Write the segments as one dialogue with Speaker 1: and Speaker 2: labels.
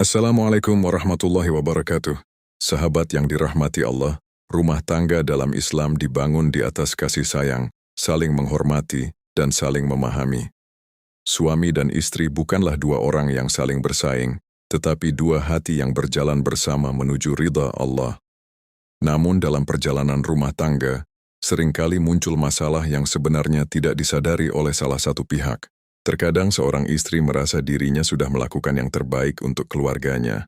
Speaker 1: Assalamualaikum warahmatullahi wabarakatuh. Sahabat yang dirahmati Allah, rumah tangga dalam Islam dibangun di atas kasih sayang, saling menghormati, dan saling memahami. Suami dan istri bukanlah dua orang yang saling bersaing, tetapi dua hati yang berjalan bersama menuju ridha Allah. Namun dalam perjalanan rumah tangga, seringkali muncul masalah yang sebenarnya tidak disadari oleh salah satu pihak. Terkadang seorang istri merasa dirinya sudah melakukan yang terbaik untuk keluarganya.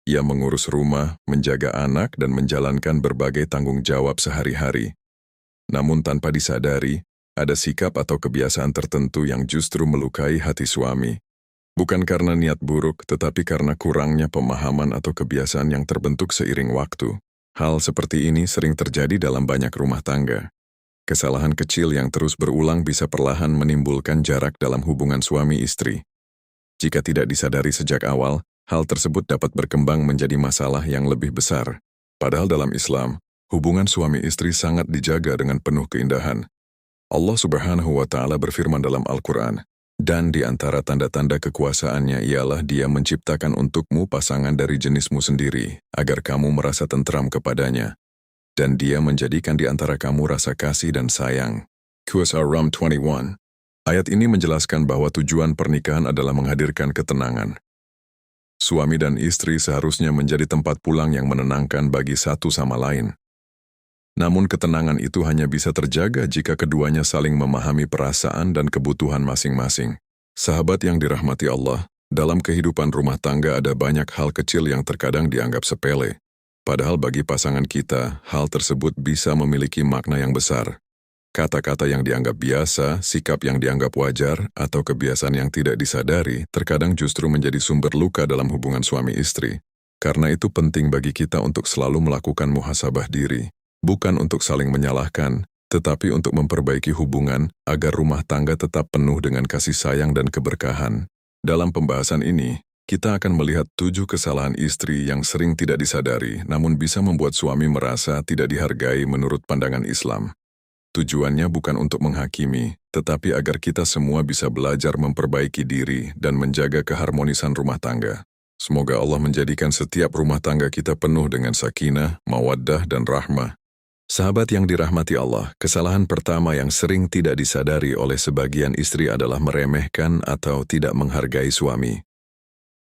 Speaker 1: Ia mengurus rumah, menjaga anak, dan menjalankan berbagai tanggung jawab sehari-hari. Namun tanpa disadari, ada sikap atau kebiasaan tertentu yang justru melukai hati suami. Bukan karena niat buruk, tetapi karena kurangnya pemahaman atau kebiasaan yang terbentuk seiring waktu. Hal seperti ini sering terjadi dalam banyak rumah tangga. Kesalahan kecil yang terus berulang bisa perlahan menimbulkan jarak dalam hubungan suami istri. Jika tidak disadari sejak awal, hal tersebut dapat berkembang menjadi masalah yang lebih besar. Padahal dalam Islam, hubungan suami istri sangat dijaga dengan penuh keindahan. Allah Subhanahu wa Ta'ala berfirman dalam Al-Quran, "Dan di antara tanda-tanda kekuasaannya ialah Dia menciptakan untukmu pasangan dari jenismu sendiri, agar kamu merasa tentram kepadanya. Dan Dia menjadikan di antara kamu rasa kasih dan sayang." QSR Rum 21. Ayat ini menjelaskan bahwa tujuan pernikahan adalah menghadirkan ketenangan. Suami dan istri seharusnya menjadi tempat pulang yang menenangkan bagi satu sama lain. Namun ketenangan itu hanya bisa terjaga jika keduanya saling memahami perasaan dan kebutuhan masing-masing. Sahabat yang dirahmati Allah, dalam kehidupan rumah tangga ada banyak hal kecil yang terkadang dianggap sepele. Padahal bagi pasangan kita, hal tersebut bisa memiliki makna yang besar. Kata-kata yang dianggap biasa, sikap yang dianggap wajar, atau kebiasaan yang tidak disadari, terkadang justru menjadi sumber luka dalam hubungan suami istri. Karena itu penting bagi kita untuk selalu melakukan muhasabah diri, bukan untuk saling menyalahkan, tetapi untuk memperbaiki hubungan agar rumah tangga tetap penuh dengan kasih sayang dan keberkahan. Dalam pembahasan ini, kita akan melihat 7 kesalahan istri yang sering tidak disadari, namun bisa membuat suami merasa tidak dihargai menurut pandangan Islam. Tujuannya bukan untuk menghakimi, tetapi agar kita semua bisa belajar memperbaiki diri dan menjaga keharmonisan rumah tangga. Semoga Allah menjadikan setiap rumah tangga kita penuh dengan sakinah, mawaddah, dan rahmah. Sahabat yang dirahmati Allah, kesalahan pertama yang sering tidak disadari oleh sebagian istri adalah meremehkan atau tidak menghargai suami.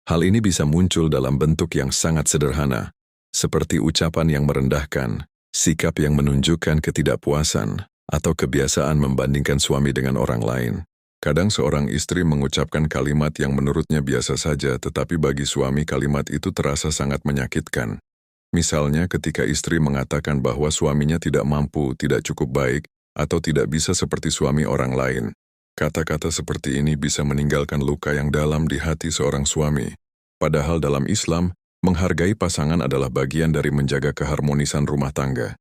Speaker 1: Hal ini bisa muncul dalam bentuk yang sangat sederhana, seperti ucapan yang merendahkan, sikap yang menunjukkan ketidakpuasan, atau kebiasaan membandingkan suami dengan orang lain. Kadang seorang istri mengucapkan kalimat yang menurutnya biasa saja, tetapi bagi suami kalimat itu terasa sangat menyakitkan. Misalnya ketika istri mengatakan bahwa suaminya tidak mampu, tidak cukup baik, atau tidak bisa seperti suami orang lain. Kata-kata seperti ini bisa meninggalkan luka yang dalam di hati seorang suami. Padahal dalam Islam, menghargai pasangan adalah bagian dari menjaga keharmonisan rumah tangga.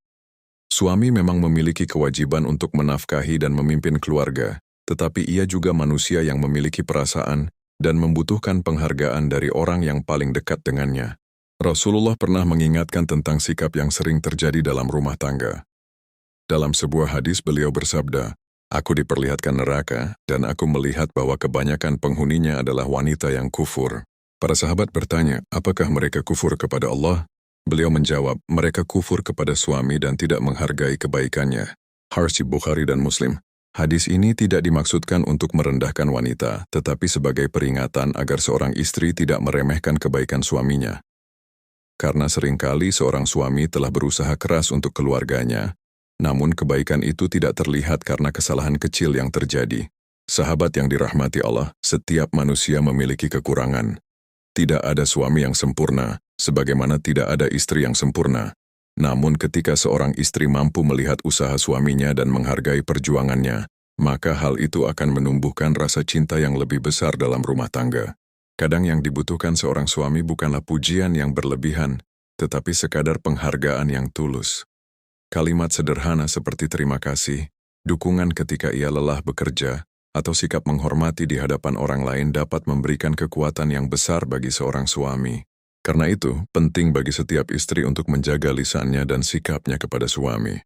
Speaker 1: Suami memang memiliki kewajiban untuk menafkahi dan memimpin keluarga, tetapi ia juga manusia yang memiliki perasaan dan membutuhkan penghargaan dari orang yang paling dekat dengannya. Rasulullah pernah mengingatkan tentang sikap yang sering terjadi dalam rumah tangga. Dalam sebuah hadis beliau bersabda, "Aku diperlihatkan neraka, dan aku melihat bahwa kebanyakan penghuninya adalah wanita yang kufur." Para sahabat bertanya, apakah mereka kufur kepada Allah? Beliau menjawab, mereka kufur kepada suami dan tidak menghargai kebaikannya. Hadis Bukhari dan Muslim. Hadis ini tidak dimaksudkan untuk merendahkan wanita, tetapi sebagai peringatan agar seorang istri tidak meremehkan kebaikan suaminya. Karena seringkali seorang suami telah berusaha keras untuk keluarganya, namun kebaikan itu tidak terlihat karena kesalahan kecil yang terjadi. Sahabat yang dirahmati Allah, setiap manusia memiliki kekurangan. Tidak ada suami yang sempurna, sebagaimana tidak ada istri yang sempurna. Namun ketika seorang istri mampu melihat usaha suaminya dan menghargai perjuangannya, maka hal itu akan menumbuhkan rasa cinta yang lebih besar dalam rumah tangga. Kadang yang dibutuhkan seorang suami bukanlah pujian yang berlebihan, tetapi sekadar penghargaan yang tulus. Kalimat sederhana seperti terima kasih, dukungan ketika ia lelah bekerja, atau sikap menghormati di hadapan orang lain dapat memberikan kekuatan yang besar bagi seorang suami. Karena itu, penting bagi setiap istri untuk menjaga lisannya dan sikapnya kepada suami.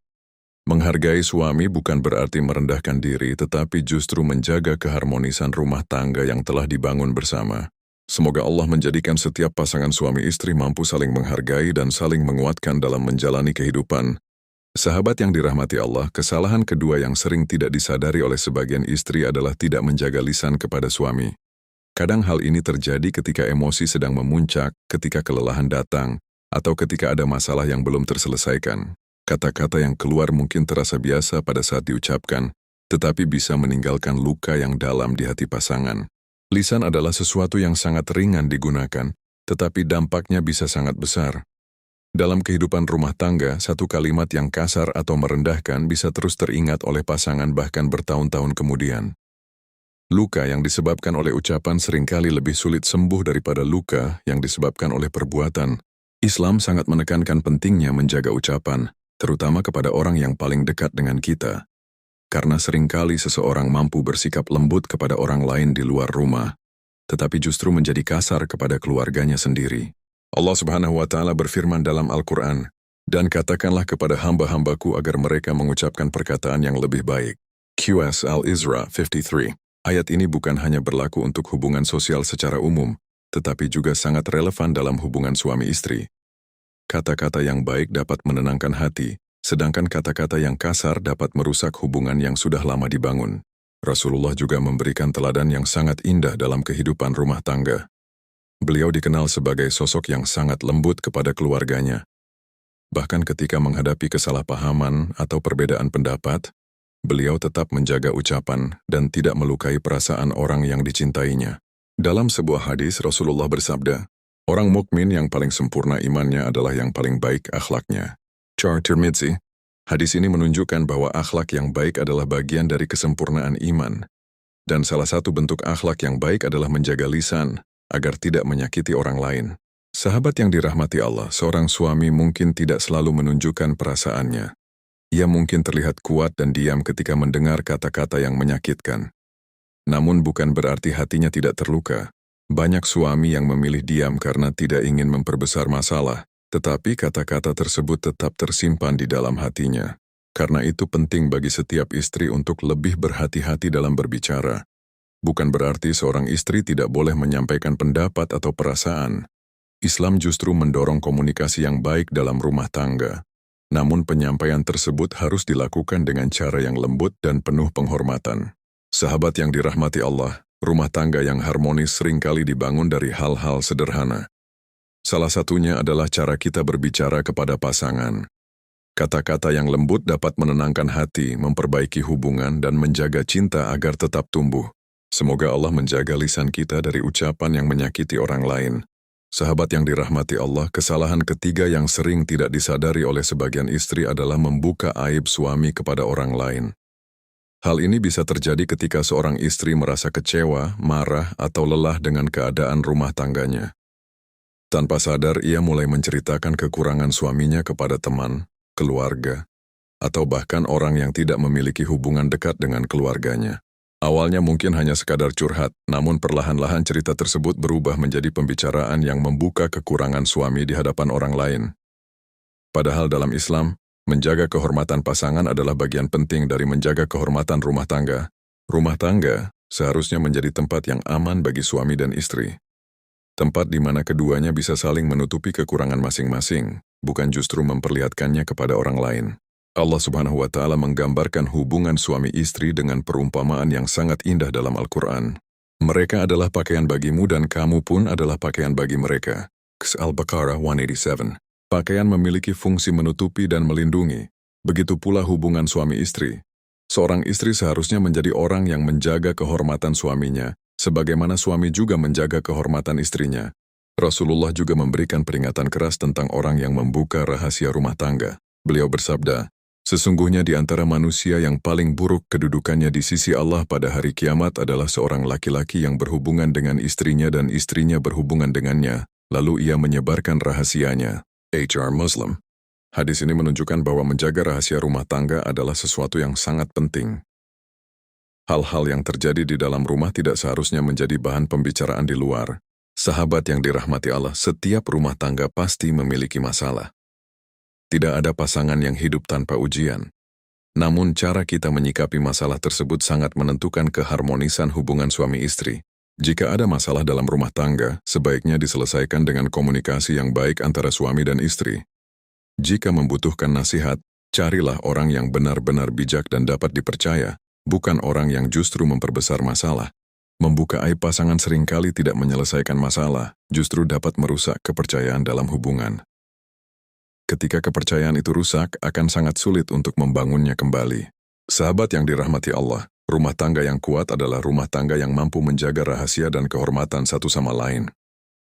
Speaker 1: Menghargai suami bukan berarti merendahkan diri, tetapi justru menjaga keharmonisan rumah tangga yang telah dibangun bersama. Semoga Allah menjadikan setiap pasangan suami istri mampu saling menghargai dan saling menguatkan dalam menjalani kehidupan. Sahabat yang dirahmati Allah, kesalahan kedua yang sering tidak disadari oleh sebagian istri adalah tidak menjaga lisan kepada suami. Kadang hal ini terjadi ketika emosi sedang memuncak, ketika kelelahan datang, atau ketika ada masalah yang belum terselesaikan. Kata-kata yang keluar mungkin terasa biasa pada saat diucapkan, tetapi bisa meninggalkan luka yang dalam di hati pasangan. Lisan adalah sesuatu yang sangat ringan digunakan, tetapi dampaknya bisa sangat besar. Dalam kehidupan rumah tangga, satu kalimat yang kasar atau merendahkan bisa terus teringat oleh pasangan bahkan bertahun-tahun kemudian. Luka yang disebabkan oleh ucapan seringkali lebih sulit sembuh daripada luka yang disebabkan oleh perbuatan. Islam sangat menekankan pentingnya menjaga ucapan, terutama kepada orang yang paling dekat dengan kita. Karena seringkali seseorang mampu bersikap lembut kepada orang lain di luar rumah, tetapi justru menjadi kasar kepada keluarganya sendiri. Allah Subhanahu wa Ta'ala berfirman dalam Al-Quran, "Dan katakanlah kepada hamba-hambaku agar mereka mengucapkan perkataan yang lebih baik." QS Al-Isra 53. Ayat ini bukan hanya berlaku untuk hubungan sosial secara umum, tetapi juga sangat relevan dalam hubungan suami istri. Kata-kata yang baik dapat menenangkan hati, sedangkan kata-kata yang kasar dapat merusak hubungan yang sudah lama dibangun. Rasulullah juga memberikan teladan yang sangat indah dalam kehidupan rumah tangga. Beliau dikenal sebagai sosok yang sangat lembut kepada keluarganya. Bahkan ketika menghadapi kesalahpahaman atau perbedaan pendapat, beliau tetap menjaga ucapan dan tidak melukai perasaan orang yang dicintainya. Dalam sebuah hadis, Rasulullah bersabda, "Orang mukmin yang paling sempurna imannya adalah yang paling baik akhlaknya." Tirmidzi. Hadis ini menunjukkan bahwa akhlak yang baik adalah bagian dari kesempurnaan iman. Dan salah satu bentuk akhlak yang baik adalah menjaga lisan, agar tidak menyakiti orang lain. Sahabat yang dirahmati Allah, seorang suami mungkin tidak selalu menunjukkan perasaannya. Ia mungkin terlihat kuat dan diam ketika mendengar kata-kata yang menyakitkan. Namun bukan berarti hatinya tidak terluka. Banyak suami yang memilih diam karena tidak ingin memperbesar masalah, tetapi kata-kata tersebut tetap tersimpan di dalam hatinya. Karena itu penting bagi setiap istri untuk lebih berhati-hati dalam berbicara. Bukan berarti seorang istri tidak boleh menyampaikan pendapat atau perasaan. Islam justru mendorong komunikasi yang baik dalam rumah tangga. Namun penyampaian tersebut harus dilakukan dengan cara yang lembut dan penuh penghormatan. Sahabat yang dirahmati Allah, rumah tangga yang harmonis seringkali dibangun dari hal-hal sederhana. Salah satunya adalah cara kita berbicara kepada pasangan. Kata-kata yang lembut dapat menenangkan hati, memperbaiki hubungan, dan menjaga cinta agar tetap tumbuh. Semoga Allah menjaga lisan kita dari ucapan yang menyakiti orang lain. Sahabat yang dirahmati Allah, kesalahan ketiga yang sering tidak disadari oleh sebagian istri adalah membuka aib suami kepada orang lain. Hal ini bisa terjadi ketika seorang istri merasa kecewa, marah, atau lelah dengan keadaan rumah tangganya. Tanpa sadar, ia mulai menceritakan kekurangan suaminya kepada teman, keluarga, atau bahkan orang yang tidak memiliki hubungan dekat dengan keluarganya. Awalnya mungkin hanya sekadar curhat, namun perlahan-lahan cerita tersebut berubah menjadi pembicaraan yang membuka kekurangan suami di hadapan orang lain. Padahal dalam Islam, menjaga kehormatan pasangan adalah bagian penting dari menjaga kehormatan rumah tangga. Rumah tangga seharusnya menjadi tempat yang aman bagi suami dan istri. Tempat di mana keduanya bisa saling menutupi kekurangan masing-masing, bukan justru memperlihatkannya kepada orang lain. Allah Subhanahu wa Ta'ala menggambarkan hubungan suami istri dengan perumpamaan yang sangat indah dalam Al-Quran. Mereka adalah pakaian bagimu dan kamu pun adalah pakaian bagi mereka. Al-Baqarah 187. Pakaian memiliki fungsi menutupi dan melindungi. Begitu pula hubungan suami istri. Seorang istri seharusnya menjadi orang yang menjaga kehormatan suaminya, sebagaimana suami juga menjaga kehormatan istrinya. Rasulullah juga memberikan peringatan keras tentang orang yang membuka rahasia rumah tangga. Beliau bersabda, "Sesungguhnya di antara manusia yang paling buruk kedudukannya di sisi Allah pada hari kiamat adalah seorang laki-laki yang berhubungan dengan istrinya dan istrinya berhubungan dengannya, lalu ia menyebarkan rahasianya." HR Muslim. Hadis ini menunjukkan bahwa menjaga rahasia rumah tangga adalah sesuatu yang sangat penting. Hal-hal yang terjadi di dalam rumah tidak seharusnya menjadi bahan pembicaraan di luar. Sahabat yang dirahmati Allah, setiap rumah tangga pasti memiliki masalah. Tidak ada pasangan yang hidup tanpa ujian. Namun cara kita menyikapi masalah tersebut sangat menentukan keharmonisan hubungan suami istri. Jika ada masalah dalam rumah tangga, sebaiknya diselesaikan dengan komunikasi yang baik antara suami dan istri. Jika membutuhkan nasihat, carilah orang yang benar-benar bijak dan dapat dipercaya, bukan orang yang justru memperbesar masalah. Membuka aib pasangan seringkali tidak menyelesaikan masalah, justru dapat merusak kepercayaan dalam hubungan. Ketika kepercayaan itu rusak, akan sangat sulit untuk membangunnya kembali. Sahabat yang dirahmati Allah, rumah tangga yang kuat adalah rumah tangga yang mampu menjaga rahasia dan kehormatan satu sama lain.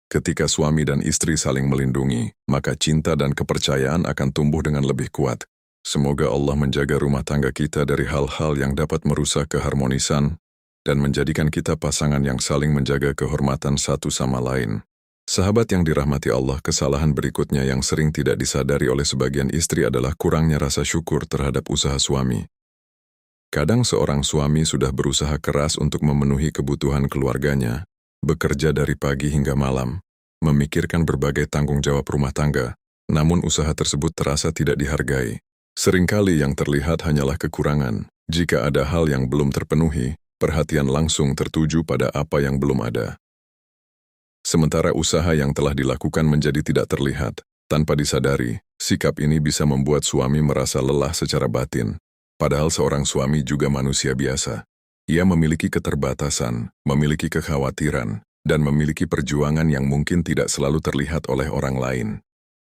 Speaker 1: Ketika suami dan istri saling melindungi, maka cinta dan kepercayaan akan tumbuh dengan lebih kuat. Semoga Allah menjaga rumah tangga kita dari hal-hal yang dapat merusak keharmonisan dan menjadikan kita pasangan yang saling menjaga kehormatan satu sama lain. Sahabat yang dirahmati Allah, kesalahan berikutnya yang sering tidak disadari oleh sebagian istri adalah kurangnya rasa syukur terhadap usaha suami. Kadang seorang suami sudah berusaha keras untuk memenuhi kebutuhan keluarganya, bekerja dari pagi hingga malam, memikirkan berbagai tanggung jawab rumah tangga, namun usaha tersebut terasa tidak dihargai. Seringkali yang terlihat hanyalah kekurangan. Jika ada hal yang belum terpenuhi, perhatian langsung tertuju pada apa yang belum ada. Sementara usaha yang telah dilakukan menjadi tidak terlihat, tanpa disadari, sikap ini bisa membuat suami merasa lelah secara batin. Padahal seorang suami juga manusia biasa. Ia memiliki keterbatasan, memiliki kekhawatiran, dan memiliki perjuangan yang mungkin tidak selalu terlihat oleh orang lain.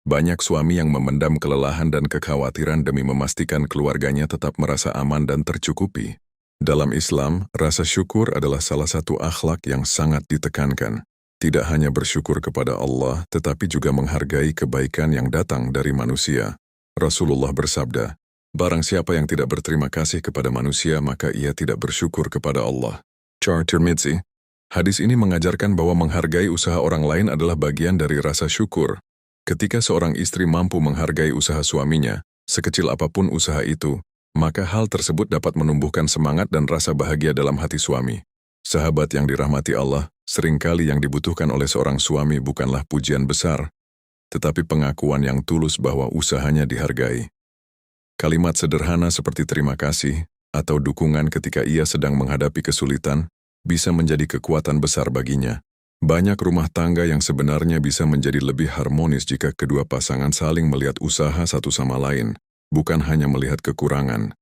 Speaker 1: Banyak suami yang memendam kelelahan dan kekhawatiran demi memastikan keluarganya tetap merasa aman dan tercukupi. Dalam Islam, rasa syukur adalah salah satu akhlak yang sangat ditekankan. Tidak hanya bersyukur kepada Allah, tetapi juga menghargai kebaikan yang datang dari manusia. Rasulullah bersabda, "Barang siapa yang tidak berterima kasih kepada manusia, maka ia tidak bersyukur kepada Allah." Tirmidzi. Hadis ini mengajarkan bahwa menghargai usaha orang lain adalah bagian dari rasa syukur. Ketika seorang istri mampu menghargai usaha suaminya, sekecil apapun usaha itu, maka hal tersebut dapat menumbuhkan semangat dan rasa bahagia dalam hati suami. Sahabat yang dirahmati Allah, seringkali yang dibutuhkan oleh seorang suami bukanlah pujian besar, tetapi pengakuan yang tulus bahwa usahanya dihargai. Kalimat sederhana seperti terima kasih atau dukungan ketika ia sedang menghadapi kesulitan bisa menjadi kekuatan besar baginya. Banyak rumah tangga yang sebenarnya bisa menjadi lebih harmonis jika kedua pasangan saling melihat usaha satu sama lain, bukan hanya melihat kekurangan.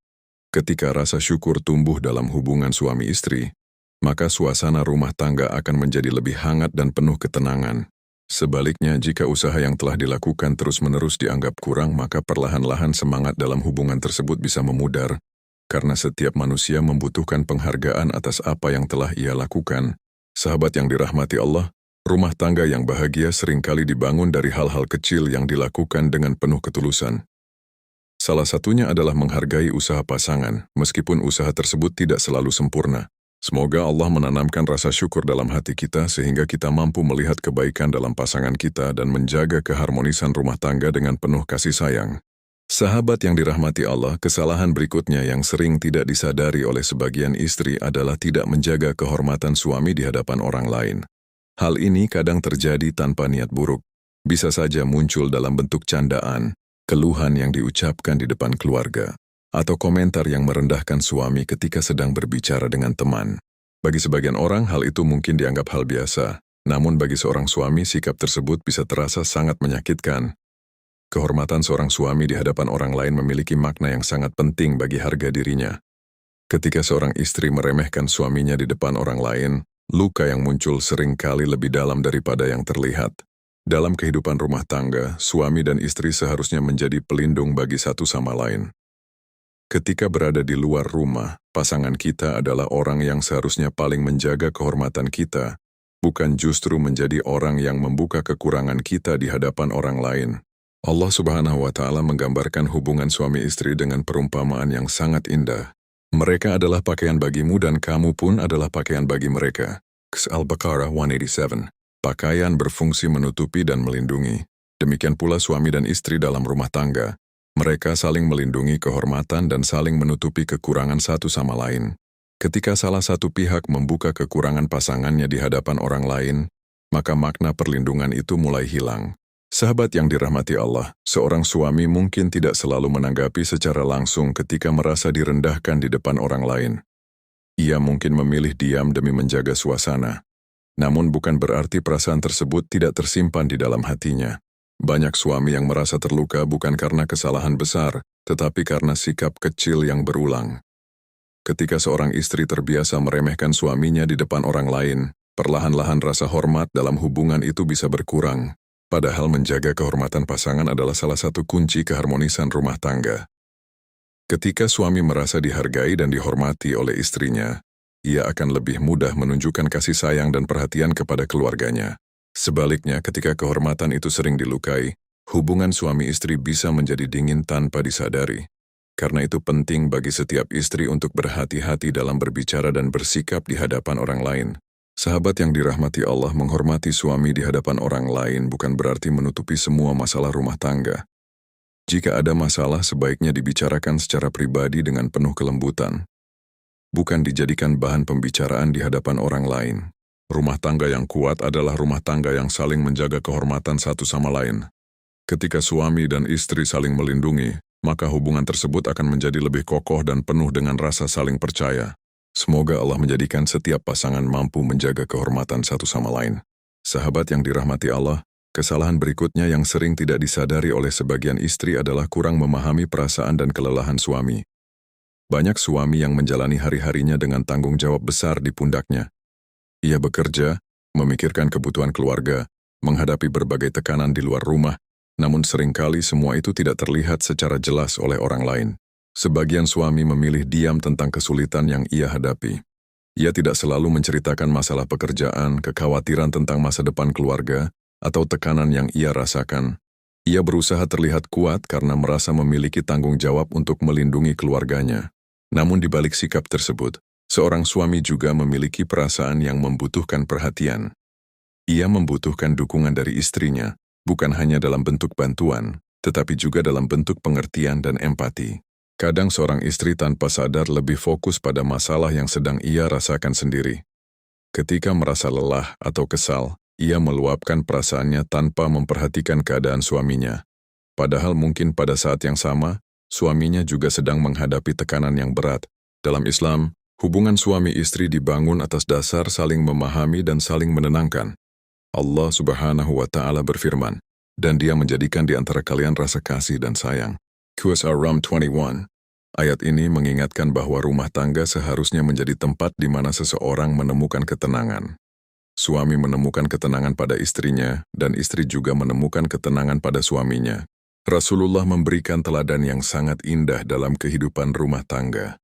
Speaker 1: Ketika rasa syukur tumbuh dalam hubungan suami istri, maka suasana rumah tangga akan menjadi lebih hangat dan penuh ketenangan. Sebaliknya, jika usaha yang telah dilakukan terus-menerus dianggap kurang, maka perlahan-lahan semangat dalam hubungan tersebut bisa memudar, karena setiap manusia membutuhkan penghargaan atas apa yang telah ia lakukan. Sahabat yang dirahmati Allah, rumah tangga yang bahagia seringkali dibangun dari hal-hal kecil yang dilakukan dengan penuh ketulusan. Salah satunya adalah menghargai usaha pasangan, meskipun usaha tersebut tidak selalu sempurna. Semoga Allah menanamkan rasa syukur dalam hati kita sehingga kita mampu melihat kebaikan dalam pasangan kita dan menjaga keharmonisan rumah tangga dengan penuh kasih sayang. Sahabat yang dirahmati Allah, kesalahan berikutnya yang sering tidak disadari oleh sebagian istri adalah tidak menjaga kehormatan suami di hadapan orang lain. Hal ini kadang terjadi tanpa niat buruk. Bisa saja muncul dalam bentuk candaan, keluhan yang diucapkan di depan keluarga, atau komentar yang merendahkan suami ketika sedang berbicara dengan teman. Bagi sebagian orang, hal itu mungkin dianggap hal biasa, namun bagi seorang suami, sikap tersebut bisa terasa sangat menyakitkan. Kehormatan seorang suami di hadapan orang lain memiliki makna yang sangat penting bagi harga dirinya. Ketika seorang istri meremehkan suaminya di depan orang lain, luka yang muncul seringkali lebih dalam daripada yang terlihat. Dalam kehidupan rumah tangga, suami dan istri seharusnya menjadi pelindung bagi satu sama lain. Ketika berada di luar rumah, pasangan kita adalah orang yang seharusnya paling menjaga kehormatan kita, bukan justru menjadi orang yang membuka kekurangan kita di hadapan orang lain. Allah Subhanahu wa Ta'ala menggambarkan hubungan suami istri dengan perumpamaan yang sangat indah. Mereka adalah pakaian bagimu dan kamu pun adalah pakaian bagi mereka. Al-Baqarah 187. Pakaian berfungsi menutupi dan melindungi. Demikian pula suami dan istri dalam rumah tangga. Mereka saling melindungi kehormatan dan saling menutupi kekurangan satu sama lain. Ketika salah satu pihak membuka kekurangan pasangannya di hadapan orang lain, maka makna perlindungan itu mulai hilang. Sahabat yang dirahmati Allah, seorang suami mungkin tidak selalu menanggapi secara langsung ketika merasa direndahkan di depan orang lain. Ia mungkin memilih diam demi menjaga suasana. Namun bukan berarti perasaan tersebut tidak tersimpan di dalam hatinya. Banyak suami yang merasa terluka bukan karena kesalahan besar, tetapi karena sikap kecil yang berulang. Ketika seorang istri terbiasa meremehkan suaminya di depan orang lain, perlahan-lahan rasa hormat dalam hubungan itu bisa berkurang. Padahal menjaga kehormatan pasangan adalah salah satu kunci keharmonisan rumah tangga. Ketika suami merasa dihargai dan dihormati oleh istrinya, ia akan lebih mudah menunjukkan kasih sayang dan perhatian kepada keluarganya. Sebaliknya, ketika kehormatan itu sering dilukai, hubungan suami istri bisa menjadi dingin tanpa disadari. Karena itu penting bagi setiap istri untuk berhati-hati dalam berbicara dan bersikap di hadapan orang lain. Sahabat yang dirahmati Allah, menghormati suami di hadapan orang lain bukan berarti menutupi semua masalah rumah tangga. Jika ada masalah, sebaiknya dibicarakan secara pribadi dengan penuh kelembutan. Bukan dijadikan bahan pembicaraan di hadapan orang lain. Rumah tangga yang kuat adalah rumah tangga yang saling menjaga kehormatan satu sama lain. Ketika suami dan istri saling melindungi, maka hubungan tersebut akan menjadi lebih kokoh dan penuh dengan rasa saling percaya. Semoga Allah menjadikan setiap pasangan mampu menjaga kehormatan satu sama lain. Sahabat yang dirahmati Allah, kesalahan berikutnya yang sering tidak disadari oleh sebagian istri adalah kurang memahami perasaan dan kelelahan suami. Banyak suami yang menjalani hari-harinya dengan tanggung jawab besar di pundaknya. Ia bekerja, memikirkan kebutuhan keluarga, menghadapi berbagai tekanan di luar rumah, namun seringkali semua itu tidak terlihat secara jelas oleh orang lain. Sebagian suami memilih diam tentang kesulitan yang ia hadapi. Ia tidak selalu menceritakan masalah pekerjaan, kekhawatiran tentang masa depan keluarga, atau tekanan yang ia rasakan. Ia berusaha terlihat kuat karena merasa memiliki tanggung jawab untuk melindungi keluarganya. Namun di balik sikap tersebut, seorang suami juga memiliki perasaan yang membutuhkan perhatian. Ia membutuhkan dukungan dari istrinya, bukan hanya dalam bentuk bantuan, tetapi juga dalam bentuk pengertian dan empati. Kadang seorang istri tanpa sadar lebih fokus pada masalah yang sedang ia rasakan sendiri. Ketika merasa lelah atau kesal, ia meluapkan perasaannya tanpa memperhatikan keadaan suaminya. Padahal mungkin pada saat yang sama, suaminya juga sedang menghadapi tekanan yang berat. Dalam Islam, hubungan suami istri dibangun atas dasar saling memahami dan saling menenangkan. Allah Subhanahu wa Ta'ala berfirman, "Dan Dia menjadikan di antara kalian rasa kasih dan sayang." QSR Ram 21. Ayat ini mengingatkan bahwa rumah tangga seharusnya menjadi tempat di mana seseorang menemukan ketenangan. Suami menemukan ketenangan pada istrinya, dan istri juga menemukan ketenangan pada suaminya. Rasulullah memberikan teladan yang sangat indah dalam kehidupan rumah tangga.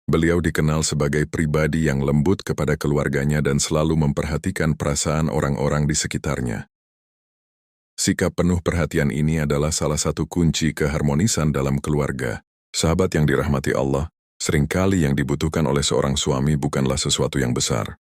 Speaker 1: Beliau dikenal sebagai pribadi yang lembut kepada keluarganya dan selalu memperhatikan perasaan orang-orang di sekitarnya. Sikap penuh perhatian ini adalah salah satu kunci keharmonisan dalam keluarga. Sahabat yang dirahmati Allah, seringkali yang dibutuhkan oleh seorang suami bukanlah sesuatu yang besar.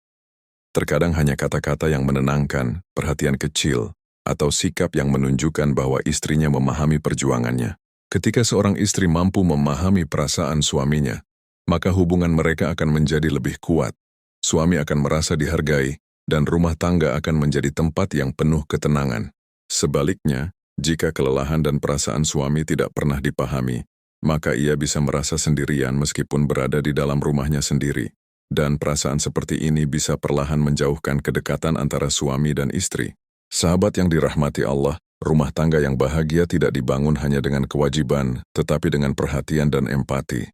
Speaker 1: Terkadang hanya kata-kata yang menenangkan, perhatian kecil, atau sikap yang menunjukkan bahwa istrinya memahami perjuangannya. Ketika seorang istri mampu memahami perasaan suaminya, maka hubungan mereka akan menjadi lebih kuat. Suami akan merasa dihargai, dan rumah tangga akan menjadi tempat yang penuh ketenangan. Sebaliknya, jika kelelahan dan perasaan suami tidak pernah dipahami, maka ia bisa merasa sendirian meskipun berada di dalam rumahnya sendiri. Dan perasaan seperti ini bisa perlahan menjauhkan kedekatan antara suami dan istri. Sahabat yang dirahmati Allah, rumah tangga yang bahagia tidak dibangun hanya dengan kewajiban, tetapi dengan perhatian dan empati.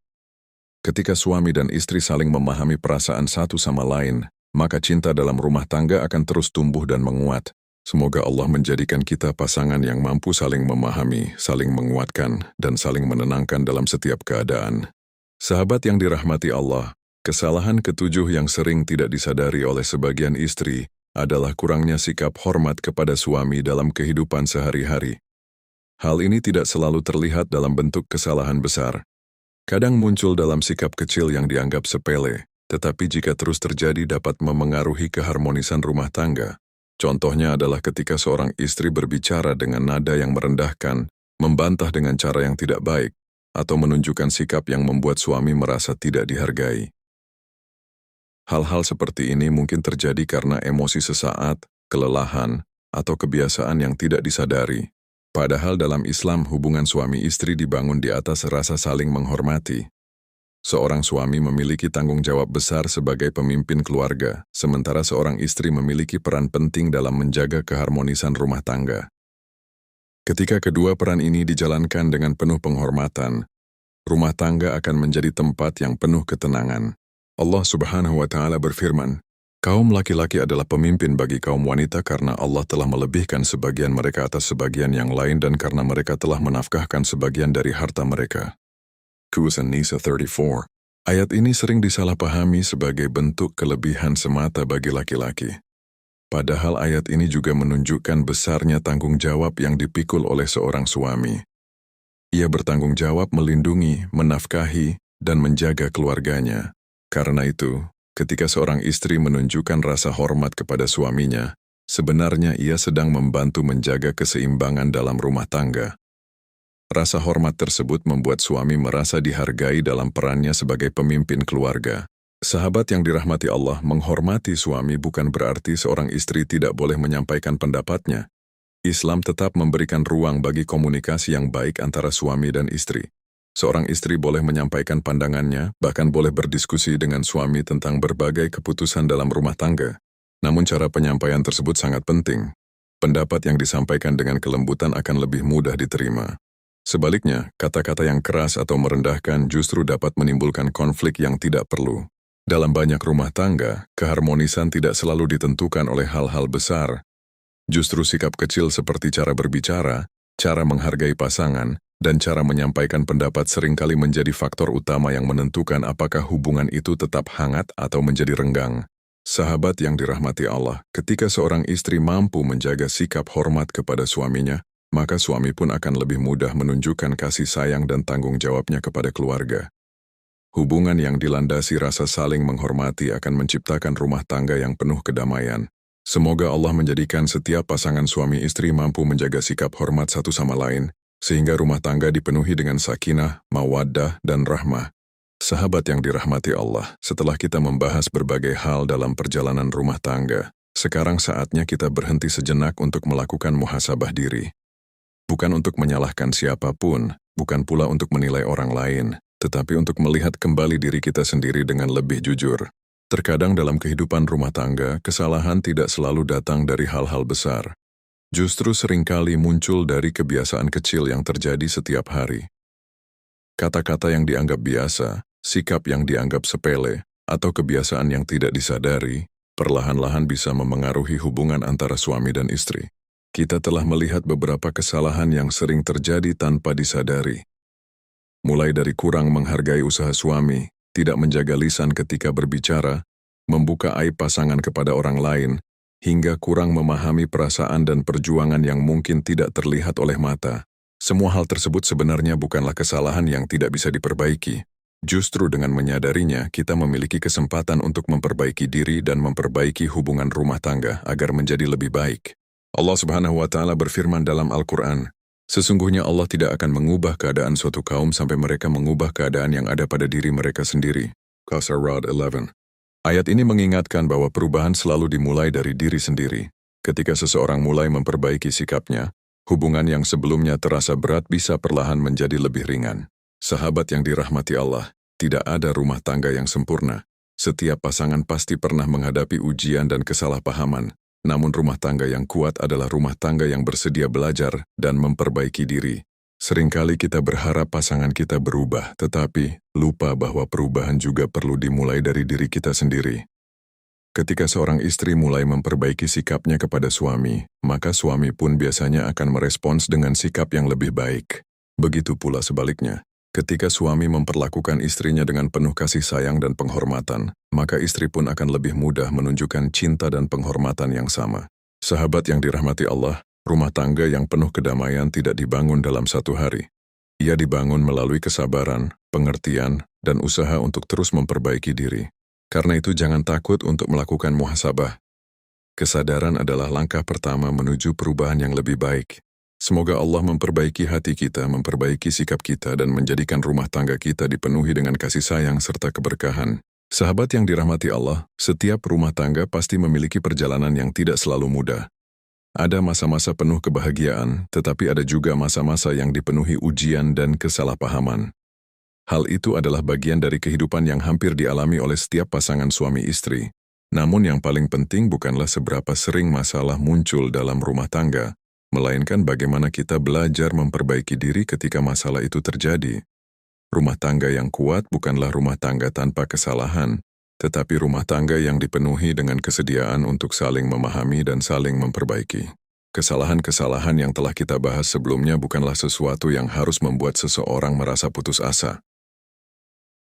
Speaker 1: Ketika suami dan istri saling memahami perasaan satu sama lain, maka cinta dalam rumah tangga akan terus tumbuh dan menguat. Semoga Allah menjadikan kita pasangan yang mampu saling memahami, saling menguatkan, dan saling menenangkan dalam setiap keadaan. Sahabat yang dirahmati Allah, kesalahan ketujuh yang sering tidak disadari oleh sebagian istri adalah kurangnya sikap hormat kepada suami dalam kehidupan sehari-hari. Hal ini tidak selalu terlihat dalam bentuk kesalahan besar. Kadang muncul dalam sikap kecil yang dianggap sepele, tetapi jika terus terjadi dapat memengaruhi keharmonisan rumah tangga. Contohnya adalah ketika seorang istri berbicara dengan nada yang merendahkan, membantah dengan cara yang tidak baik, atau menunjukkan sikap yang membuat suami merasa tidak dihargai. Hal-hal seperti ini mungkin terjadi karena emosi sesaat, kelelahan, atau kebiasaan yang tidak disadari. Padahal dalam Islam hubungan suami istri dibangun di atas rasa saling menghormati. Seorang suami memiliki tanggung jawab besar sebagai pemimpin keluarga, sementara seorang istri memiliki peran penting dalam menjaga keharmonisan rumah tangga. Ketika kedua peran ini dijalankan dengan penuh penghormatan, rumah tangga akan menjadi tempat yang penuh ketenangan. Allah Subhanahu wa Ta'ala berfirman, "Kaum laki-laki adalah pemimpin bagi kaum wanita karena Allah telah melebihkan sebagian mereka atas sebagian yang lain dan karena mereka telah menafkahkan sebagian dari harta mereka." An-Nisa 34. Ayat ini sering disalahpahami sebagai bentuk kelebihan semata bagi laki-laki. Padahal ayat ini juga menunjukkan besarnya tanggung jawab yang dipikul oleh seorang suami. Ia bertanggung jawab melindungi, menafkahi, dan menjaga keluarganya. Karena itu, ketika seorang istri menunjukkan rasa hormat kepada suaminya, sebenarnya ia sedang membantu menjaga keseimbangan dalam rumah tangga. Rasa hormat tersebut membuat suami merasa dihargai dalam perannya sebagai pemimpin keluarga. Sahabat yang dirahmati Allah, menghormati suami bukan berarti seorang istri tidak boleh menyampaikan pendapatnya. Islam tetap memberikan ruang bagi komunikasi yang baik antara suami dan istri. Seorang istri boleh menyampaikan pandangannya, bahkan boleh berdiskusi dengan suami tentang berbagai keputusan dalam rumah tangga. Namun cara penyampaian tersebut sangat penting. Pendapat yang disampaikan dengan kelembutan akan lebih mudah diterima. Sebaliknya, kata-kata yang keras atau merendahkan justru dapat menimbulkan konflik yang tidak perlu. Dalam banyak rumah tangga, keharmonisan tidak selalu ditentukan oleh hal-hal besar. Justru sikap kecil seperti cara berbicara, cara menghargai pasangan, dan cara menyampaikan pendapat seringkali menjadi faktor utama yang menentukan apakah hubungan itu tetap hangat atau menjadi renggang. Sahabat yang dirahmati Allah, ketika seorang istri mampu menjaga sikap hormat kepada suaminya, maka suami pun akan lebih mudah menunjukkan kasih sayang dan tanggung jawabnya kepada keluarga. Hubungan yang dilandasi rasa saling menghormati akan menciptakan rumah tangga yang penuh kedamaian. Semoga Allah menjadikan setiap pasangan suami istri mampu menjaga sikap hormat satu sama lain, sehingga rumah tangga dipenuhi dengan sakinah, mawaddah, dan rahmah. Sahabat yang dirahmati Allah, setelah kita membahas berbagai hal dalam perjalanan rumah tangga, sekarang saatnya kita berhenti sejenak untuk melakukan muhasabah diri. Bukan untuk menyalahkan siapapun, bukan pula untuk menilai orang lain, tetapi untuk melihat kembali diri kita sendiri dengan lebih jujur. Terkadang dalam kehidupan rumah tangga, kesalahan tidak selalu datang dari hal-hal besar. Justru seringkali muncul dari kebiasaan kecil yang terjadi setiap hari. Kata-kata yang dianggap biasa, sikap yang dianggap sepele, atau kebiasaan yang tidak disadari, perlahan-lahan bisa memengaruhi hubungan antara suami dan istri. Kita telah melihat beberapa kesalahan yang sering terjadi tanpa disadari. Mulai dari kurang menghargai usaha suami, tidak menjaga lisan ketika berbicara, membuka aib pasangan kepada orang lain, hingga kurang memahami perasaan dan perjuangan yang mungkin tidak terlihat oleh mata. Semua hal tersebut sebenarnya bukanlah kesalahan yang tidak bisa diperbaiki. Justru dengan menyadarinya, kita memiliki kesempatan untuk memperbaiki diri dan memperbaiki hubungan rumah tangga agar menjadi lebih baik. Allah Subhanahu wa Ta'ala berfirman dalam Al-Quran, "Sesungguhnya Allah tidak akan mengubah keadaan suatu kaum sampai mereka mengubah keadaan yang ada pada diri mereka sendiri." Qasas 11. Ayat ini mengingatkan bahwa perubahan selalu dimulai dari diri sendiri. Ketika seseorang mulai memperbaiki sikapnya, hubungan yang sebelumnya terasa berat bisa perlahan menjadi lebih ringan. Sahabat yang dirahmati Allah, tidak ada rumah tangga yang sempurna. Setiap pasangan pasti pernah menghadapi ujian dan kesalahpahaman. Namun rumah tangga yang kuat adalah rumah tangga yang bersedia belajar dan memperbaiki diri. Seringkali kita berharap pasangan kita berubah, tetapi lupa bahwa perubahan juga perlu dimulai dari diri kita sendiri. Ketika seorang istri mulai memperbaiki sikapnya kepada suami, maka suami pun biasanya akan merespons dengan sikap yang lebih baik. Begitu pula sebaliknya. Ketika suami memperlakukan istrinya dengan penuh kasih sayang dan penghormatan, maka istri pun akan lebih mudah menunjukkan cinta dan penghormatan yang sama. Sahabat yang dirahmati Allah, rumah tangga yang penuh kedamaian tidak dibangun dalam satu hari. Ia dibangun melalui kesabaran, pengertian, dan usaha untuk terus memperbaiki diri. Karena itu jangan takut untuk melakukan muhasabah. Kesadaran adalah langkah pertama menuju perubahan yang lebih baik. Semoga Allah memperbaiki hati kita, memperbaiki sikap kita, dan menjadikan rumah tangga kita dipenuhi dengan kasih sayang serta keberkahan. Sahabat yang dirahmati Allah, setiap rumah tangga pasti memiliki perjalanan yang tidak selalu mudah. Ada masa-masa penuh kebahagiaan, tetapi ada juga masa-masa yang dipenuhi ujian dan kesalahpahaman. Hal itu adalah bagian dari kehidupan yang hampir dialami oleh setiap pasangan suami istri. Namun yang paling penting bukanlah seberapa sering masalah muncul dalam rumah tangga, melainkan bagaimana kita belajar memperbaiki diri ketika masalah itu terjadi. Rumah tangga yang kuat bukanlah rumah tangga tanpa kesalahan, tetapi rumah tangga yang dipenuhi dengan kesediaan untuk saling memahami dan saling memperbaiki. Kesalahan-kesalahan yang telah kita bahas sebelumnya bukanlah sesuatu yang harus membuat seseorang merasa putus asa.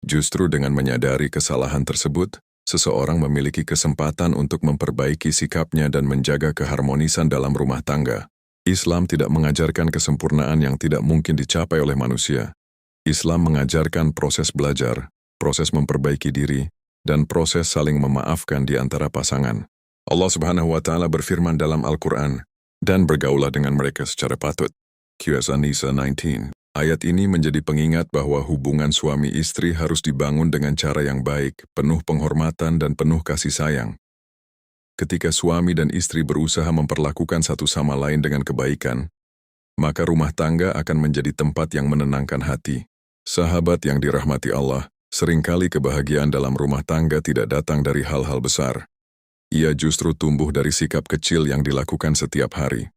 Speaker 1: Justru dengan menyadari kesalahan tersebut, seseorang memiliki kesempatan untuk memperbaiki sikapnya dan menjaga keharmonisan dalam rumah tangga. Islam tidak mengajarkan kesempurnaan yang tidak mungkin dicapai oleh manusia. Islam mengajarkan proses belajar, proses memperbaiki diri, dan proses saling memaafkan di antara pasangan. Allah Subhanahu wa Ta'ala berfirman dalam Al-Quran, "Dan bergaulah dengan mereka secara patut." QS An-Nisa 19. Ayat ini menjadi pengingat bahwa hubungan suami istri harus dibangun dengan cara yang baik, penuh penghormatan dan penuh kasih sayang. Ketika suami dan istri berusaha memperlakukan satu sama lain dengan kebaikan, maka rumah tangga akan menjadi tempat yang menenangkan hati. Sahabat yang dirahmati Allah, seringkali kebahagiaan dalam rumah tangga tidak datang dari hal-hal besar. Ia justru tumbuh dari sikap kecil yang dilakukan setiap hari.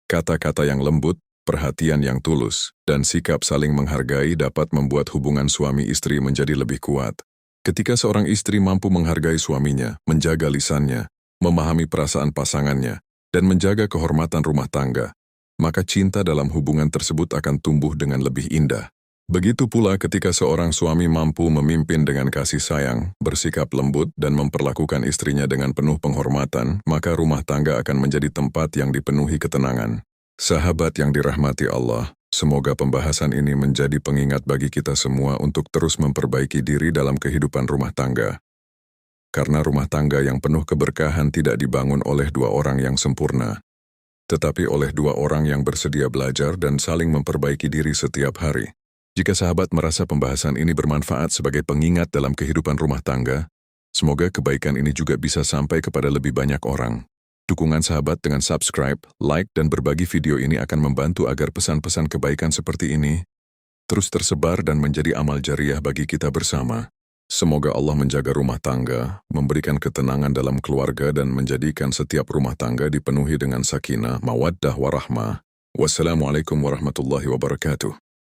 Speaker 1: Kata-kata yang lembut, perhatian yang tulus, dan sikap saling menghargai dapat membuat hubungan suami istri menjadi lebih kuat. Ketika seorang istri mampu menghargai suaminya, menjaga lisannya, memahami perasaan pasangannya, dan menjaga kehormatan rumah tangga, maka cinta dalam hubungan tersebut akan tumbuh dengan lebih indah. Begitu pula ketika seorang suami mampu memimpin dengan kasih sayang, bersikap lembut, dan memperlakukan istrinya dengan penuh penghormatan, maka rumah tangga akan menjadi tempat yang dipenuhi ketenangan. Sahabat yang dirahmati Allah, semoga pembahasan ini menjadi pengingat bagi kita semua untuk terus memperbaiki diri dalam kehidupan rumah tangga. Karena rumah tangga yang penuh keberkahan tidak dibangun oleh dua orang yang sempurna, tetapi oleh dua orang yang bersedia belajar dan saling memperbaiki diri setiap hari. Jika sahabat merasa pembahasan ini bermanfaat sebagai pengingat dalam kehidupan rumah tangga, semoga kebaikan ini juga bisa sampai kepada lebih banyak orang. Dukungan sahabat dengan subscribe, like, dan berbagi video ini akan membantu agar pesan-pesan kebaikan seperti ini terus tersebar dan menjadi amal jariah bagi kita bersama. Semoga Allah menjaga rumah tangga, memberikan ketenangan dalam keluarga dan menjadikan setiap rumah tangga dipenuhi dengan sakinah, mawaddah, warahmah. Wassalamualaikum warahmatullahi wabarakatuh.